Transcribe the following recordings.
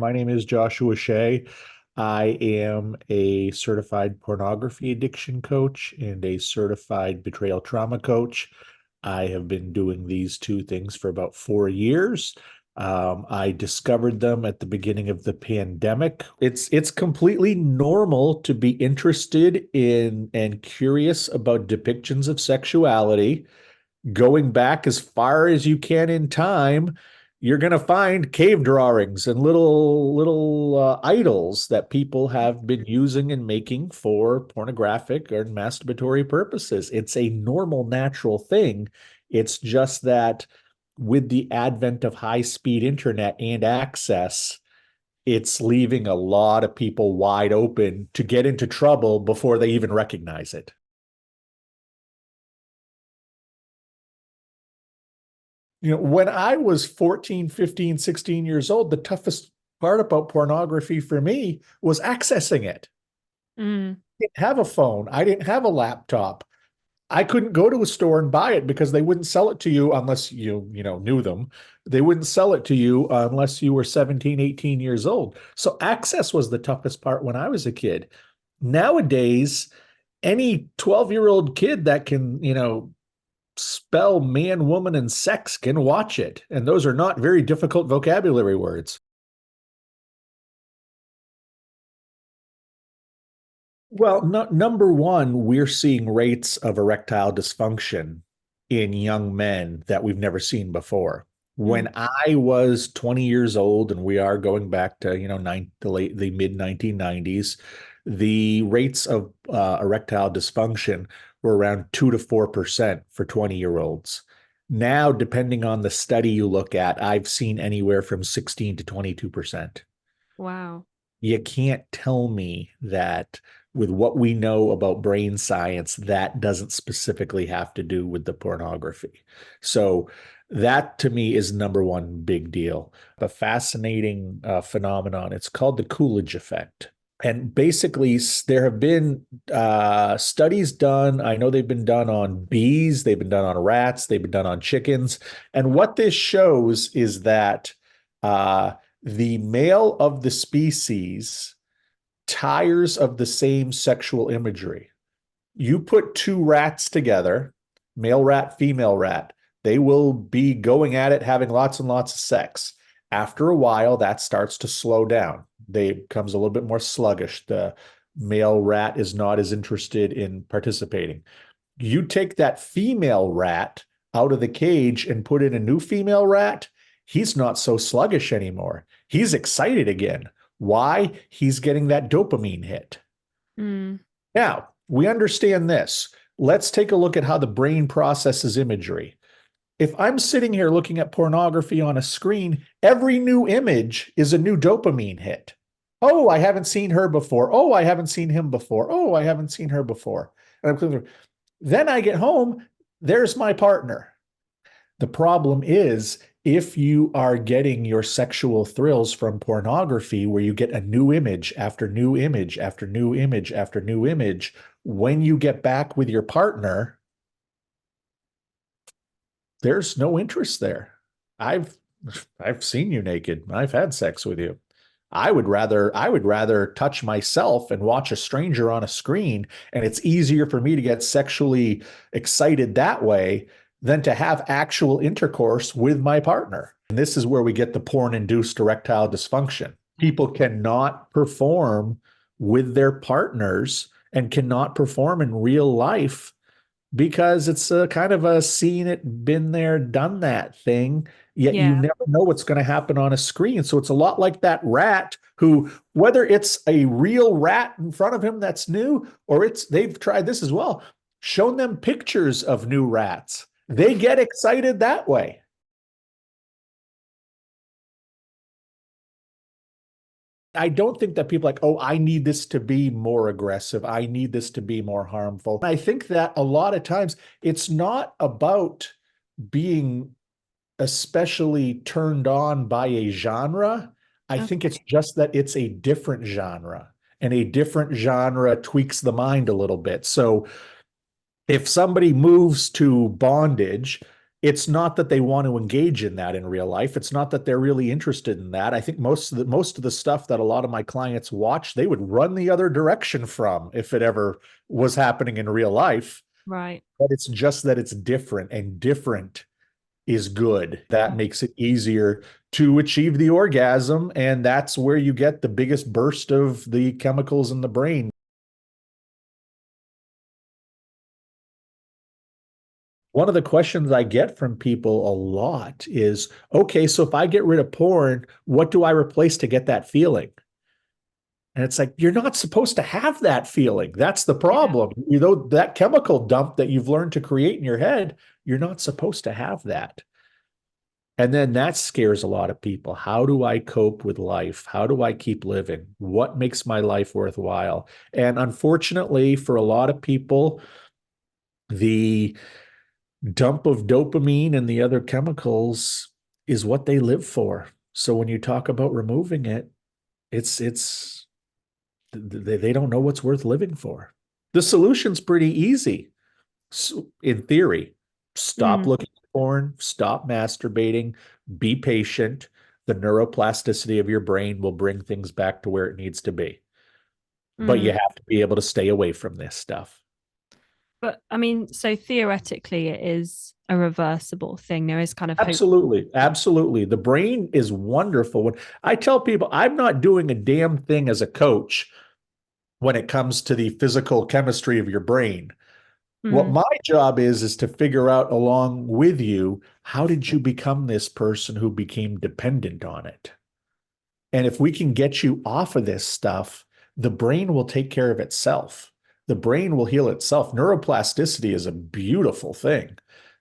My name is Joshua Shea. I am a certified pornography addiction coach and a certified betrayal trauma coach. I have been doing these two things for about 4 years. I discovered them at the beginning of the pandemic. It's completely normal to be interested in and curious about depictions of sexuality. Going back as far as you can in time, you're going to find cave drawings and little idols that people have been using and making for pornographic or masturbatory purposes. It's a normal, natural thing. It's just that with the advent of high-speed internet and access, it's leaving a lot of people wide open to get into trouble before they even recognize it. When I was 14, 15, 16 years old, the toughest part about pornography for me was accessing it. Mm, I didn't have a phone. I didn't have a laptop. I couldn't go to a store and buy it because they wouldn't sell it to you unless you knew them. They wouldn't sell it to you unless you were 17, 18 years old. So access was the toughest part when I was a kid. Nowadays, any 12-year-old kid that can, spell man, woman, and sex can watch it. And those are not very difficult vocabulary words. Well, no, number one, we're seeing rates of erectile dysfunction in young men that we've never seen before. mm, When I was 20 years old, and we are going back to, the mid 1990s, the rates of erectile dysfunction were around 2 to 4% for 20-year-olds. Now, depending on the study you look at, I've seen anywhere from 16 to 22%. wow. You can't tell me that with what we know about brain science, that doesn't specifically have to do with the pornography. So that to me is number one big deal. A fascinating phenomenon. It's called the Coolidge effect. And basically, there have been studies done. I know they've been done on bees, they've been done on rats, they've been done on chickens. And what this shows is that uh, the male of the species tires of the same sexual imagery. You put two rats together, male rat, female rat, they will be going at it, having lots and lots of sex. After a while, that starts to slow down. They becomes a little bit more sluggish. The male rat is not as interested in participating. You take that female rat out of the cage and put in a new female rat, he's not so sluggish anymore. He's excited again. Why? He's getting that dopamine hit. Mm, Now, we understand this. Let's take a look at how the brain processes imagery. If I'm sitting here looking at pornography on a screen, every new image is a new dopamine hit. Oh, I haven't seen her before. Oh, I haven't seen him before. Oh, I haven't seen her before. And I'm clicking through. Then I get home, there's my partner. The problem is if you are getting your sexual thrills from pornography, where you get a new image after new image after new image after new image, when you get back with your partner, there's no interest there. I've I've seen you naked. I've had sex with you. I would rather touch myself and watch a stranger on a screen, and it's easier for me to get sexually excited that way than to have actual intercourse with my partner. And this is where we get the porn-induced erectile dysfunction. People cannot perform with their partners and cannot perform in real life because it's a kind of a seen it, been there, done that thing. Yet you yeah. never know what's going to happen on a screen. So it's a lot like that rat who, whether it's a real rat in front of him that's new, or they've tried this as well, shown them pictures of new rats. They get excited that way. I don't think that people are like, oh, I need this to be more aggressive. I need this to be more harmful. I think that a lot of times it's not about being especially turned on by a genre. I think it's Okay. just that it's a different genre, and a different genre tweaks the mind a little bit. So if somebody moves to bondage, It's not that they want to engage in that in real life. It's not that they're really interested in that. I think most of the stuff that a lot of my clients watch, they would run the other direction from if it ever was happening in real life. Right. But it's just that it's different, and different is good. That makes it easier to achieve the orgasm, and that's where you get the biggest burst of the chemicals in the brain. One of the questions I get from people a lot is, okay, so if I get rid of porn, what do I replace to get that feeling? And it's like, you're not supposed to have that feeling. That's the Yeah. problem. You know, that chemical dump that you've learned to create in your head, you're not supposed to have that. And then that scares a lot of people. How do I cope with life? How do I keep living? What makes my life worthwhile? And unfortunately, for a lot of people, the dump of dopamine and the other chemicals is what they live for. So when you talk about removing it, it's they don't know what's worth living for. The solution's pretty easy. So, in theory, stop Mm. looking at porn, stop masturbating, be patient. The neuroplasticity of your brain will bring things back to where it needs to be. But you Mm. have to be able to stay away from this stuff. But I mean, so theoretically, it is a reversible thing. There is kind of hope. Absolutely. Absolutely. The brain is wonderful. When I tell people I'm not doing a damn thing as a coach when it comes to the physical chemistry of your brain. What Mm. my job is to figure out along with you, how did you become this person who became dependent on it? And if we can get you off of this stuff, the brain will take care of itself. The brain will heal itself. Neuroplasticity is a beautiful thing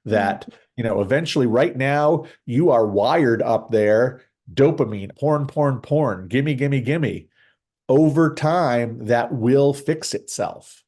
Mm. that, eventually right now you are wired up there, dopamine, porn, porn, porn, gimme, gimme, gimme. Over time, that will fix itself.